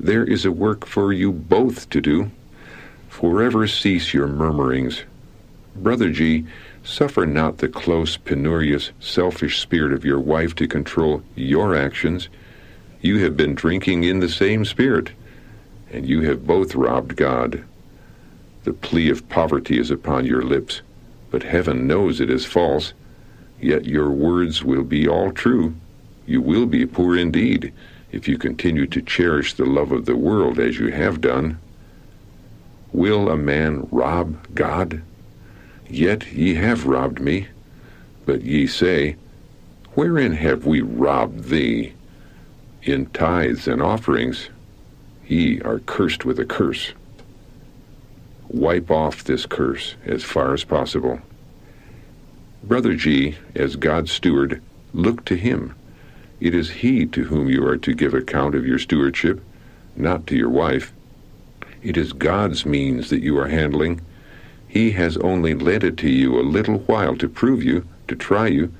There is a work for you both to do. Forever cease your murmurings. Brother G, suffer not the close, penurious, selfish spirit of your wife to control your actions. You have been drinking in the same spirit, and you have both robbed God. The plea of poverty is upon your lips, but heaven knows it is false. Yet your words will be all true. You will be poor indeed, if you continue to cherish the love of the world as you have done. Will a man rob God? Yet ye have robbed me. But ye say, Wherein have we robbed thee? In tithes and offerings. Ye are cursed with a curse. Wipe off this curse as far as possible. Brother G, as God's steward, look to him. It is he to whom you are to give account of your stewardship, not to your wife. It is God's means that you are handling. He has only lent it to you a little while to prove you, to try you,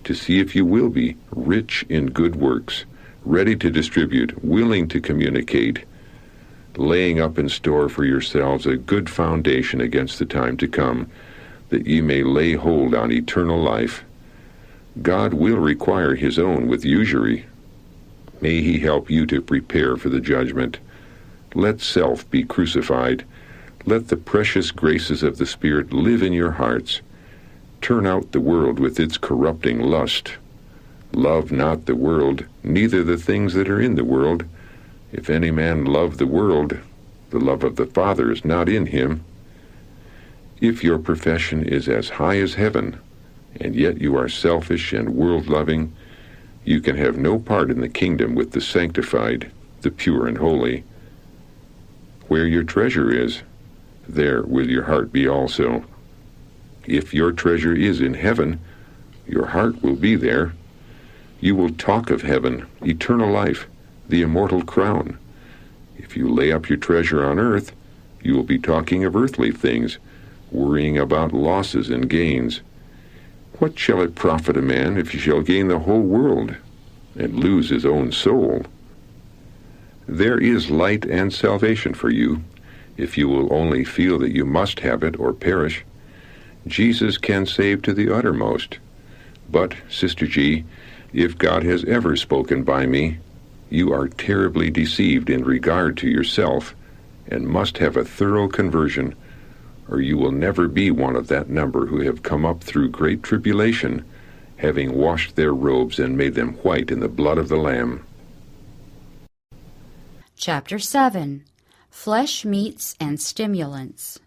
to see if you will be rich in good works, ready to distribute, willing to communicate, laying up in store for yourselves a good foundation against the time to come, that ye may lay hold on eternal life. God will require his own with usury. May he help you to prepare for the judgment. Let self be crucified. Let the precious graces of the Spirit live in your hearts. Turn out the world with its corrupting lust. Love not the world, neither the things that are in the world. If any man love the world, the love of the Father is not in him. If your profession is as high as heaven, and yet you are selfish and world-loving, you can have no part in the kingdom with the sanctified, the pure and holy. Where your treasure is, there will your heart be also. If your treasure is in heaven, your heart will be there. You will talk of heaven, eternal life, the immortal crown. If you lay up your treasure on earth, you will be talking of earthly things, worrying about losses and gains. What shall it profit a man if he shall gain the whole world and lose his own soul? There is light and salvation for you, if you will only feel that you must have it or perish. Jesus can save to the uttermost. But, Sister G, if God has ever spoken by me, you are terribly deceived in regard to yourself, and must have a thorough conversion, or you will never be one of that number who have come up through great tribulation, having washed their robes and made them white in the blood of the Lamb. Chapter 7. Flesh Meats and Stimulants.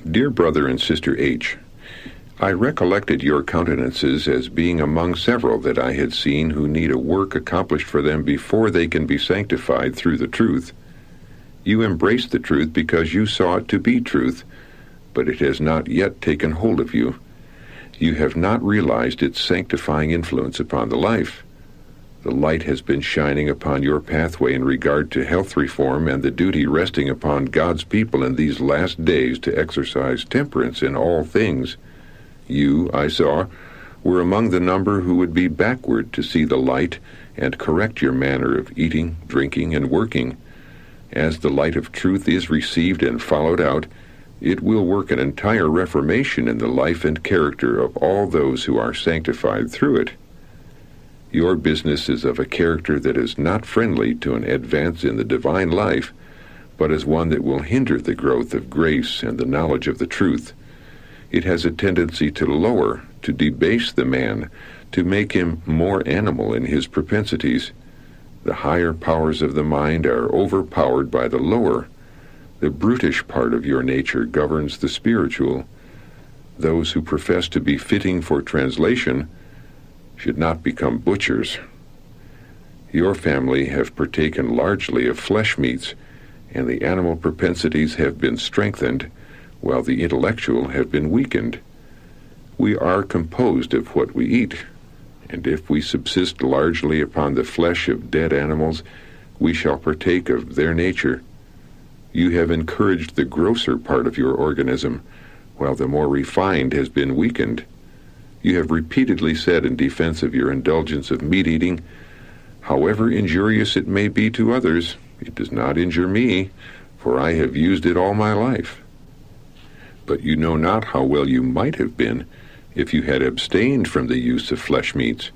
Dear Brother and Sister H., I recollected your countenances as being among several that I had seen who need a work accomplished for them before they can be sanctified through the truth. You embraced the truth because you saw it to be truth, but it has not yet taken hold of you. You have not realized its sanctifying influence upon the life. The light has been shining upon your pathway in regard to health reform and the duty resting upon God's people in these last days to exercise temperance in all things. You, I saw, were among the number who would be backward to see the light and correct your manner of eating, drinking, and working. As the light of truth is received and followed out, it will work an entire reformation in the life and character of all those who are sanctified through it. Your business is of a character that is not friendly to an advance in the divine life, but is one that will hinder the growth of grace and the knowledge of the truth. It has a tendency to lower, to debase the man, to make him more animal in his propensities. The higher powers of the mind are overpowered by the lower. The brutish part of your nature governs the spiritual. Those who profess to be fitting for translation should not become butchers. Your family have partaken largely of flesh meats, and the animal propensities have been strengthened, while the intellectual have been weakened. We are composed of what we eat, and if we subsist largely upon the flesh of dead animals, we shall partake of their nature. You have encouraged the grosser part of your organism, while the more refined has been weakened. You have repeatedly said in defense of your indulgence of meat-eating, However injurious it may be to others, it does not injure me, for I have used it all my life. But you know not how well you might have been if you had abstained from the use of flesh meats.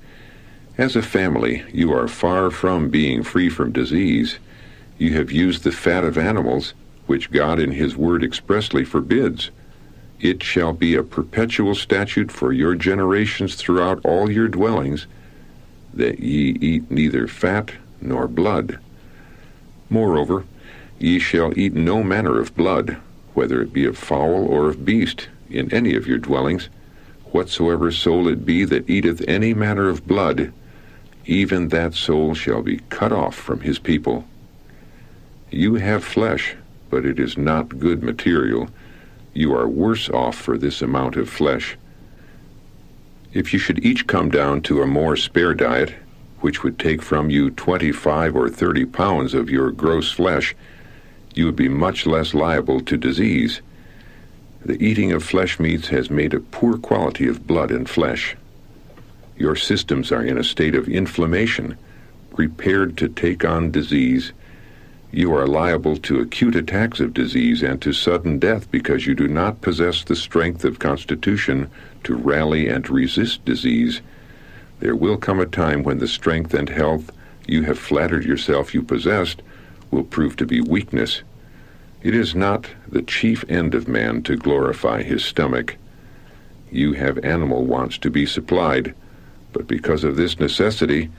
As a family, you are far from being free from disease. You have used the fat of animals, which God in his word expressly forbids. It shall be a perpetual statute for your generations throughout all your dwellings, that ye eat neither fat nor blood. Moreover, ye shall eat no manner of blood, whether it be of fowl or of beast, in any of your dwellings. Whatsoever soul it be that eateth any manner of blood, even that soul shall be cut off from his people. You have flesh, but it is not good material. You are worse off for this amount of flesh. If you should each come down to a more spare diet, which would take from you 25 or 30 pounds of your gross flesh, you would be much less liable to disease. The eating of flesh meats has made a poor quality of blood and flesh. Your systems are in a state of inflammation, prepared to take on disease. You are liable to acute attacks of disease and to sudden death because you do not possess the strength of constitution to rally and resist disease. There will come a time when the strength and health you have flattered yourself you possessed will prove to be weakness. It is not the chief end of man to glorify his stomach. You have animal wants to be supplied, but because of this necessity,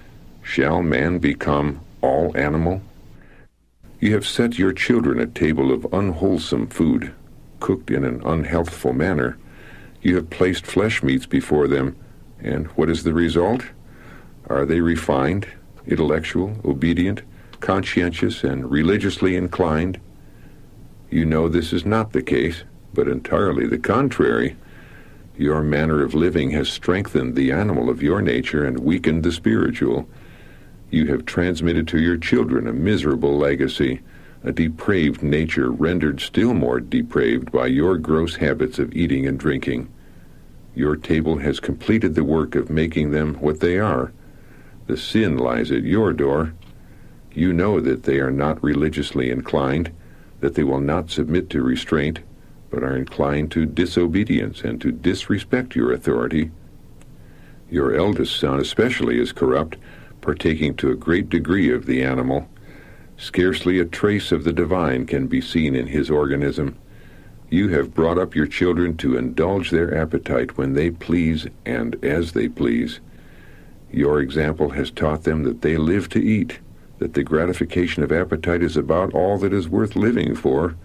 shall man become all animal? You have set your children a table of unwholesome food, cooked in an unhealthful manner. You have placed flesh meats before them, and what is the result? Are they refined, intellectual, obedient, conscientious, and religiously inclined? You know this is not the case, but entirely the contrary. Your manner of living has strengthened the animal of your nature and weakened the spiritual. You have transmitted to your children a miserable legacy, a depraved nature rendered still more depraved by your gross habits of eating and drinking. Your table has completed the work of making them what they are. The sin lies at your door. You know that they are not religiously inclined, that they will not submit to restraint, but are inclined to disobedience and to disrespect your authority. Your eldest son especially is corrupt, partaking to a great degree of the animal. Scarcely a trace of the divine can be seen in his organism. You have brought up your children to indulge their appetite when they please and as they please. Your example has taught them that they live to eat, that the gratification of appetite is about all that is worth living for.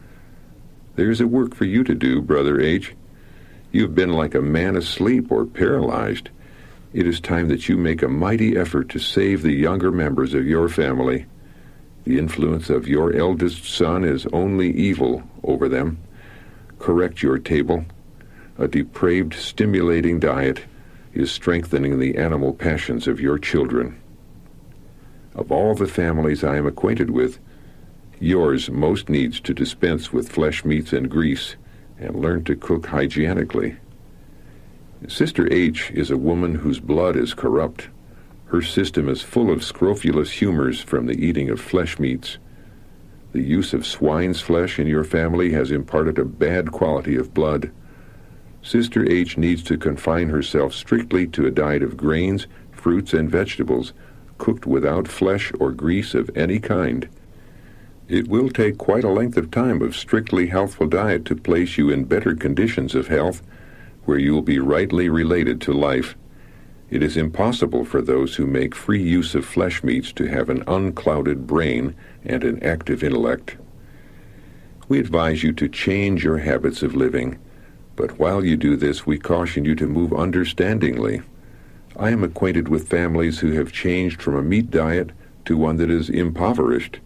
There is a work for you to do, Brother H. You have been like a man asleep or paralyzed. It is time that you make a mighty effort to save the younger members of your family. The influence of your eldest son is only evil over them. Correct your table. A depraved, stimulating diet is strengthening the animal passions of your children. Of all the families I am acquainted with, yours most needs to dispense with flesh meats and grease and learn to cook hygienically. Sister H is a woman whose blood is corrupt. Her system is full of scrofulous humors from the eating of flesh meats. The use of swine's flesh in your family has imparted a bad quality of blood. Sister H needs to confine herself strictly to a diet of grains, fruits, and vegetables, cooked without flesh or grease of any kind. It will take quite a length of time of strictly healthful diet to place you in better conditions of health, where you will be rightly related to life. It is impossible for those who make free use of flesh meats to have an unclouded brain and an active intellect. We advise you to change your habits of living, but while you do this, we caution you to move understandingly. I am acquainted with families who have changed from a meat diet to one that is impoverished.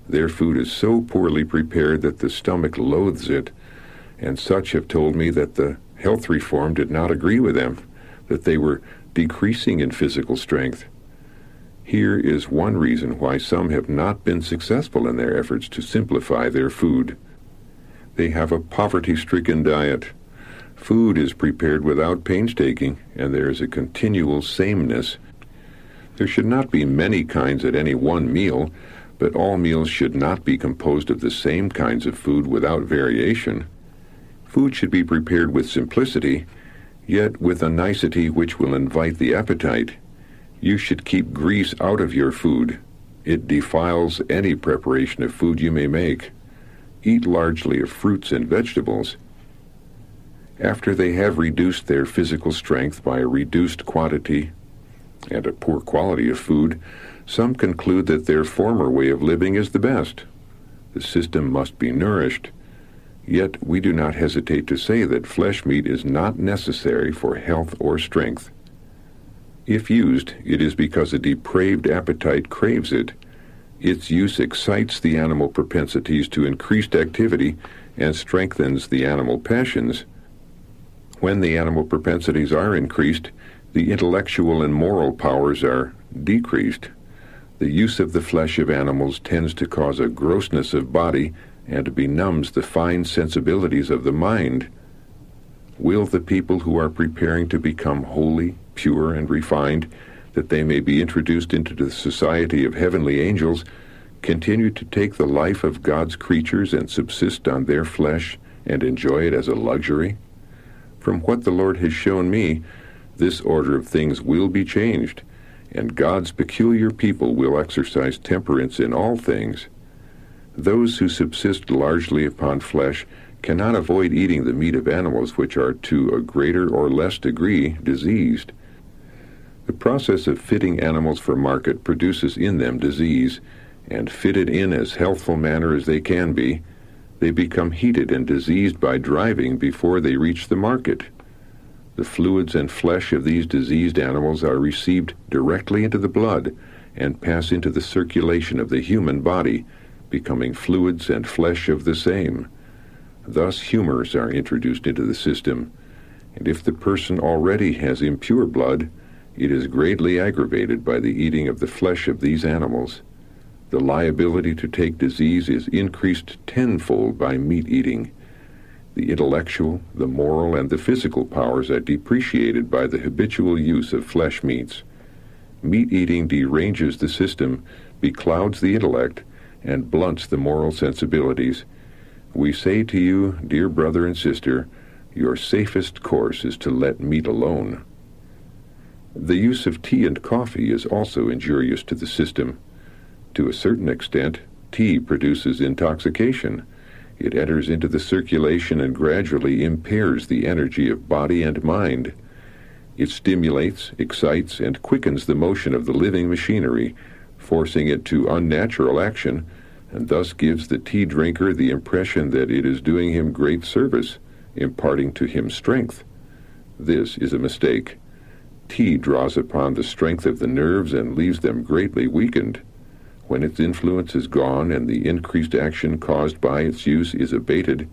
Their food is so poorly prepared that the stomach loathes it, and such have told me that the health reform did not agree with them, that they were decreasing in physical strength. Here is one reason why some have not been successful in their efforts to simplify their food. They have a poverty-stricken diet. Food is prepared without painstaking, and there is a continual sameness. There should not be many kinds at any one meal, but all meals should not be composed of the same kinds of food without variation. Food should be prepared with simplicity, yet with a nicety which will invite the appetite. You should keep grease out of your food. It defiles any preparation of food you may make. Eat largely of fruits and vegetables. After they have reduced their physical strength by a reduced quantity and a poor quality of food, some conclude that their former way of living is the best. The system must be nourished. Yet we do not hesitate to say that flesh meat is not necessary for health or strength. If used, it is because a depraved appetite craves it. Its use excites the animal propensities to increased activity and strengthens the animal passions. When the animal propensities are increased, the intellectual and moral powers are decreased. The use of the flesh of animals tends to cause a grossness of body and benumbs the fine sensibilities of the mind. Will the people who are preparing to become holy, pure, and refined, that they may be introduced into the society of heavenly angels, continue to take the life of God's creatures and subsist on their flesh and enjoy it as a luxury? From what the Lord has shown me, this order of things will be changed, and God's peculiar people will exercise temperance in all things. Those who subsist largely upon flesh cannot avoid eating the meat of animals which are to a greater or less degree diseased. The process of fitting animals for market produces in them disease, and fitted in as healthful manner as they can be, they become heated and diseased by driving before they reach the market. The fluids and flesh of these diseased animals are received directly into the blood and pass into the circulation of the human body, becoming fluids and flesh of the same. Thus humors are introduced into the system, and if the person already has impure blood, it is greatly aggravated by the eating of the flesh of these animals. The liability to take disease is increased tenfold by meat eating. The intellectual, the moral, and the physical powers are depreciated by the habitual use of flesh meats. Meat eating deranges the system, beclouds the intellect, and blunts the moral sensibilities. We say to you, dear brother and sister, your safest course is to let meat alone. The use of tea and coffee is also injurious to the system. To a certain extent, tea produces intoxication. It enters into the circulation and gradually impairs the energy of body and mind. It stimulates, excites, and quickens the motion of the living machinery, forcing it to unnatural action, and thus gives the tea drinker the impression that it is doing him great service, imparting to him strength. This is a mistake. Tea draws upon the strength of the nerves and leaves them greatly weakened. When its influence is gone and the increased action caused by its use is abated,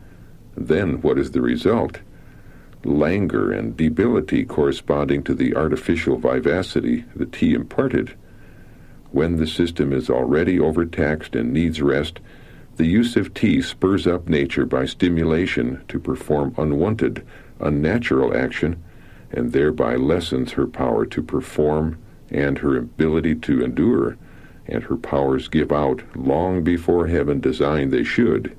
then what is the result? Languor and debility corresponding to the artificial vivacity the tea imparted. When the system is already overtaxed and needs rest, the use of tea spurs up nature by stimulation to perform unwanted, unnatural action, and thereby lessens her power to perform and her ability to endure, and her powers give out long before heaven designed they should.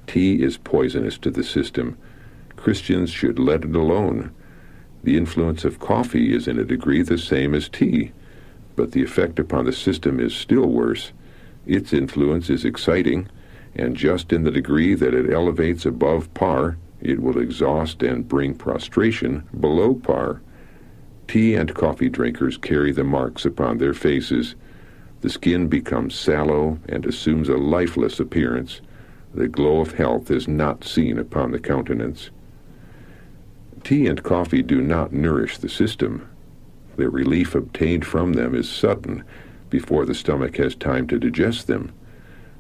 Tea is poisonous to the system. Christians should let it alone. The influence of coffee is in a degree the same as tea, but the effect upon the system is still worse. Its influence is exciting, and just in the degree that it elevates above par, it will exhaust and bring prostration below par. Tea and coffee drinkers carry the marks upon their faces. The skin becomes sallow and assumes a lifeless appearance. The glow of health is not seen upon the countenance. Tea and coffee do not nourish the system. The relief obtained from them is sudden, before the stomach has time to digest them.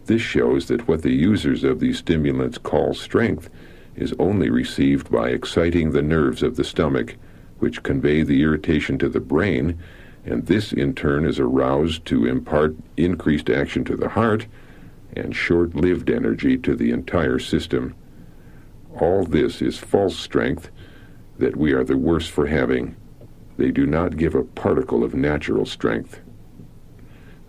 This shows that what the users of these stimulants call strength is only received by exciting the nerves of the stomach, which convey the irritation to the brain, and this in turn is aroused to impart increased action to the heart and short-lived energy to the entire system. All this is false strength that we are the worse for having. They do not give a particle of natural strength.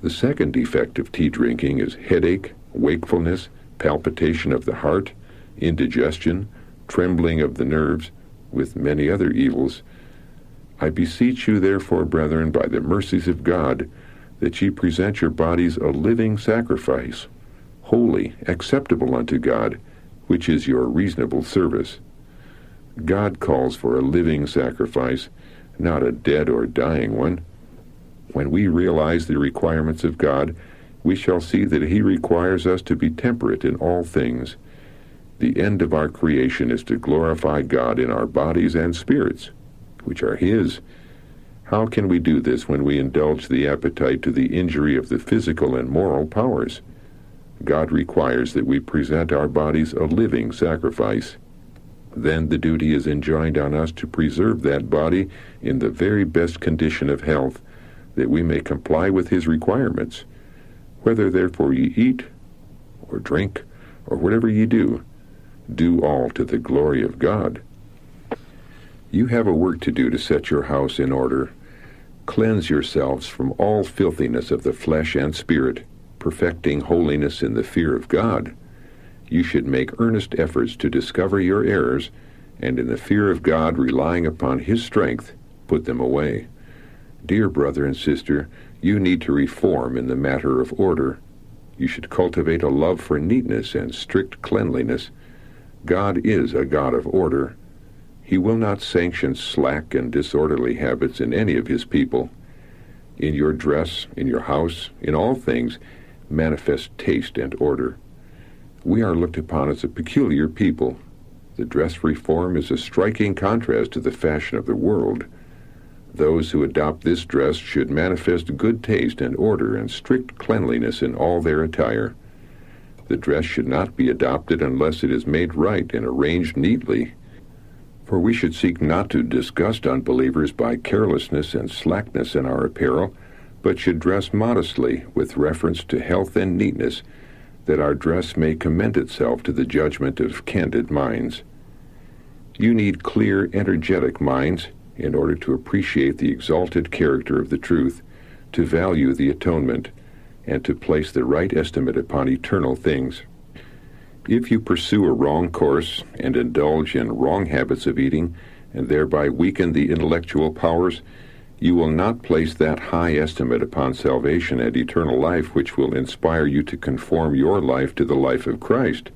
The second defect of tea drinking is headache, wakefulness, palpitation of the heart, indigestion, trembling of the nerves, with many other evils. I beseech you, therefore, brethren, by the mercies of God, that ye present your bodies a living sacrifice, holy, acceptable unto God, which is your reasonable service. God calls for a living sacrifice, not a dead or dying one. When we realize the requirements of God, we shall see that He requires us to be temperate in all things. The end of our creation is to glorify God in our bodies and spirits, which are His. How can we do this when we indulge the appetite to the injury of the physical and moral powers? God requires that we present our bodies a living sacrifice. Then the duty is enjoined on us to preserve that body in the very best condition of health, that we may comply with His requirements. Whether therefore ye eat, or drink, or whatever ye do, do all to the glory of God. You have a work to do to set your house in order. Cleanse yourselves from all filthiness of the flesh and spirit, perfecting holiness in the fear of God. You should make earnest efforts to discover your errors, and in the fear of God, relying upon His strength, put them away. Dear brother and sister, you need to reform in the matter of order. You should cultivate a love for neatness and strict cleanliness. God is a God of order. He will not sanction slack and disorderly habits in any of His people. In your dress, in your house, in all things, manifest taste and order. We are looked upon as a peculiar people. The dress reform is a striking contrast to the fashion of the world. Those who adopt this dress should manifest good taste and order and strict cleanliness in all their attire. The dress should not be adopted unless it is made right and arranged neatly. For we should seek not to disgust unbelievers by carelessness and slackness in our apparel, but should dress modestly with reference to health and neatness, that our dress may commend itself to the judgment of candid minds. You need clear, energetic minds in order to appreciate the exalted character of the truth, to value the atonement, and to place the right estimate upon eternal things. If you pursue a wrong course and indulge in wrong habits of eating, and thereby weaken the intellectual powers, you will not place that high estimate upon salvation and eternal life which will inspire you to conform your life to the life of Christ.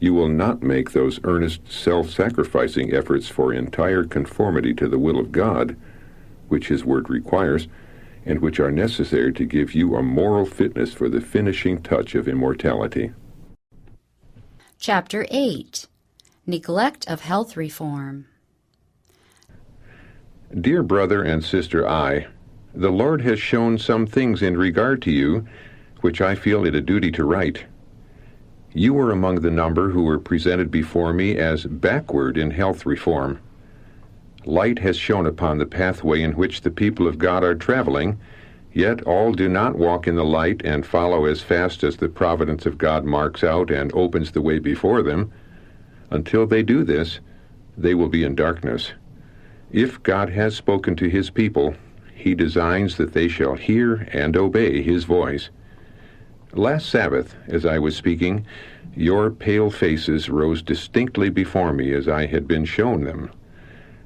You will not make those earnest, self-sacrificing efforts for entire conformity to the will of God, which His Word requires, and which are necessary to give you a moral fitness for the finishing touch of immortality. Chapter 8. Neglect of Health Reform. Dear brother and sister the Lord has shown some things in regard to you, which I feel it a duty to write. You were among the number who were presented before me as backward in health reform. Light has shone upon the pathway in which the people of God are traveling, yet all do not walk in the light and follow as fast as the providence of God marks out and opens the way before them. Until they do this, they will be in darkness. If God has spoken to His people, He designs that they shall hear and obey His voice. Last Sabbath, as I was speaking, your pale faces rose distinctly before me as I had been shown them.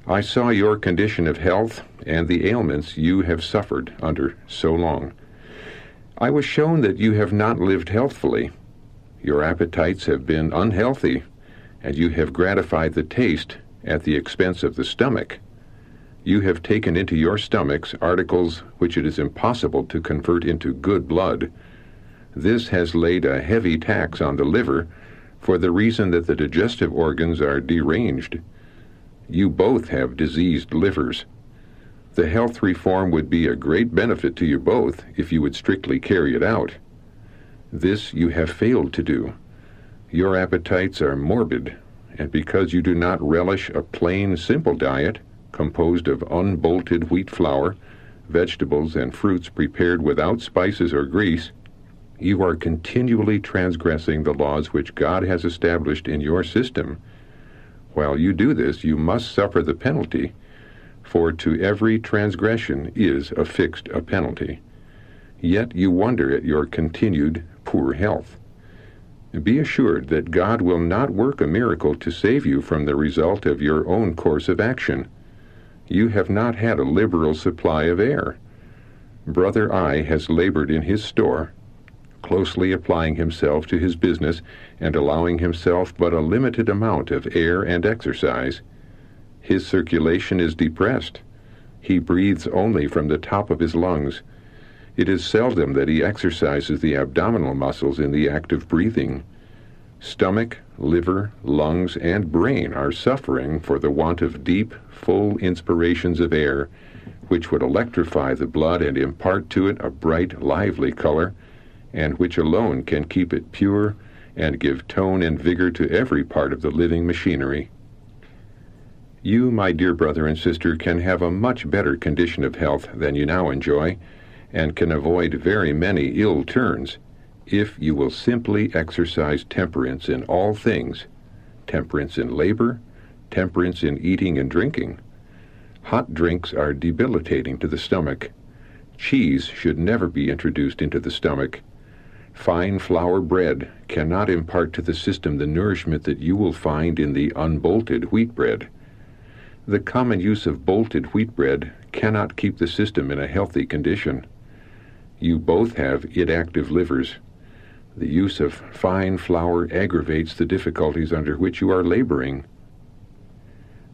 I saw your condition of health and the ailments you have suffered under so long. I was shown that you have not lived healthfully. Your appetites have been unhealthy, and you have gratified the taste at the expense of the stomach. You have taken into your stomachs articles which it is impossible to convert into good blood. This has laid a heavy tax on the liver, for the reason that the digestive organs are deranged. You both have diseased livers. The health reform would be a great benefit to you both if you would strictly carry it out. This you have failed to do. Your appetites are morbid, and because you do not relish a plain, simple diet, composed of unbolted wheat flour, vegetables, and fruits prepared without spices or grease, you are continually transgressing the laws which God has established in your system. While you do this, you must suffer the penalty, For to every transgression is affixed a penalty. Yet you wonder at your continued poor health. Be assured that God will not work a miracle to save you from the result of your own course of action. You have not had a liberal supply of air. Brother I has labored in his store, closely applying himself to his business and allowing himself but a limited amount of air and exercise. His circulation is depressed. He breathes only from the top of his lungs. It is seldom that he exercises the abdominal muscles in the act of breathing. Stomach, liver, lungs, and brain are suffering for the want of deep, full inspirations of air, which would electrify the blood and impart to it a bright, lively color, and which alone can keep it pure and give tone and vigor to every part of the living machinery. You, my dear brother and sister, can have a much better condition of health than you now enjoy, and can avoid very many ill turns, if you will simply exercise temperance in all things, temperance in labor, temperance in eating and drinking. Hot drinks are debilitating to the stomach. Cheese should never be introduced into the stomach. Fine flour bread cannot impart to the system the nourishment that you will find in the unbolted wheat bread. The common use of bolted wheat bread cannot keep the system in a healthy condition. You both have inactive livers. The use of fine flour aggravates the difficulties under which you are laboring.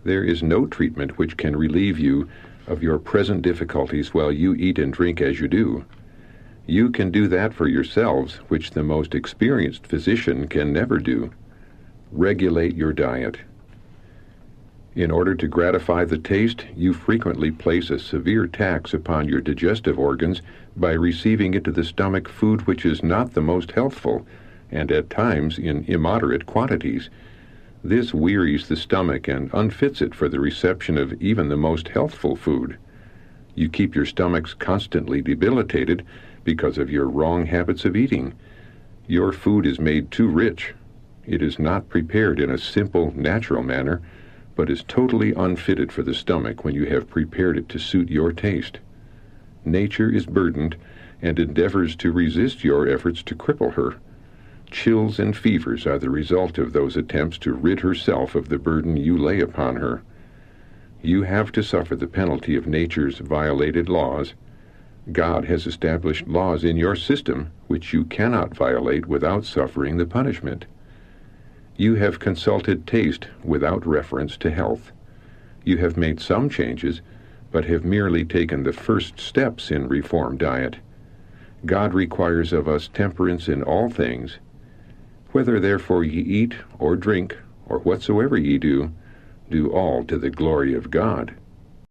There is no treatment which can relieve you of your present difficulties while you eat and drink as you do. You can do that for yourselves, which the most experienced physician can never do. Regulate your diet. In order to gratify the taste, you frequently place a severe tax upon your digestive organs by receiving into the stomach food which is not the most healthful, and at times in immoderate quantities. This wearies the stomach and unfits it for the reception of even the most healthful food. You keep your stomachs constantly debilitated because of your wrong habits of eating. Your food is made too rich. It is not prepared in a simple, natural manner, but is totally unfitted for the stomach when you have prepared it to suit your taste. Nature is burdened and endeavors to resist your efforts to cripple her. Chills and fevers are the result of those attempts to rid herself of the burden you lay upon her. You have to suffer the penalty of nature's violated laws. God has established laws in your system which you cannot violate without suffering the punishment. You have consulted taste without reference to health. You have made some changes, but have merely taken the first steps in reform diet. God requires of us temperance in all things. Whether therefore ye eat or drink, or whatsoever ye do, do all to the glory of God.